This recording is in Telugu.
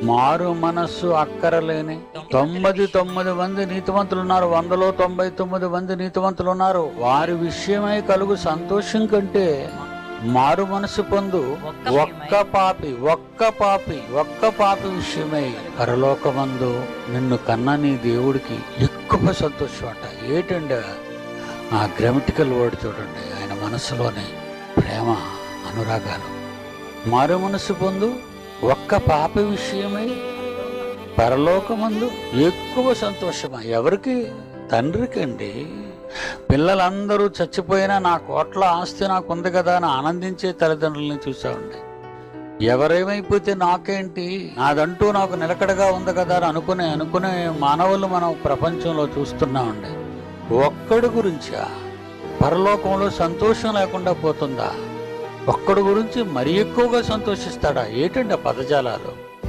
మారు మనస్సు అక్కరలేని 99 మంది నీతివంతులు ఉన్నారు, 100లో 99 మంది నీతివంతులు ఉన్నారు. వారి విషయమై కలుగు సంతోషం కంటే మారు మనసు పొందు ఒక్క పాపి విషయమై పరలోకమందు నిన్ను కన్నా నీ దేవుడికి ఎక్కువ సంతోషం అంట. ఏటండి ఆ గ్రామటికల్ వర్డ్ చూడండి, ఆయన మనసులోని ప్రేమ అనురాగాలు. మారు మనసు పొందు ఒక్క పాప విషయమై పరలోకమందు ఎక్కువ సంతోషమా. ఎవరికి? తండ్రికండి. పిల్లలందరూ చచ్చిపోయినా నా కోట్ల ఆస్తి నాకు ఉంది కదా అని ఆనందించే తల్లిదండ్రులని చూసామండి. ఎవరేమైపోతే నాకేంటి, నాదంటూ నాకు నిలకడగా ఉంది కదా అని అనుకునే మానవులు మనం ప్రపంచంలో చూస్తున్నామండి. ఒక్కడి గురించా పరలోకంలో సంతోషం లేకుండా పోతుందా? ఒక్కడి గురించి మరి ఎక్కువగా సంతోషిస్తాడా? ఏటండి ఆ పదజాలాలు?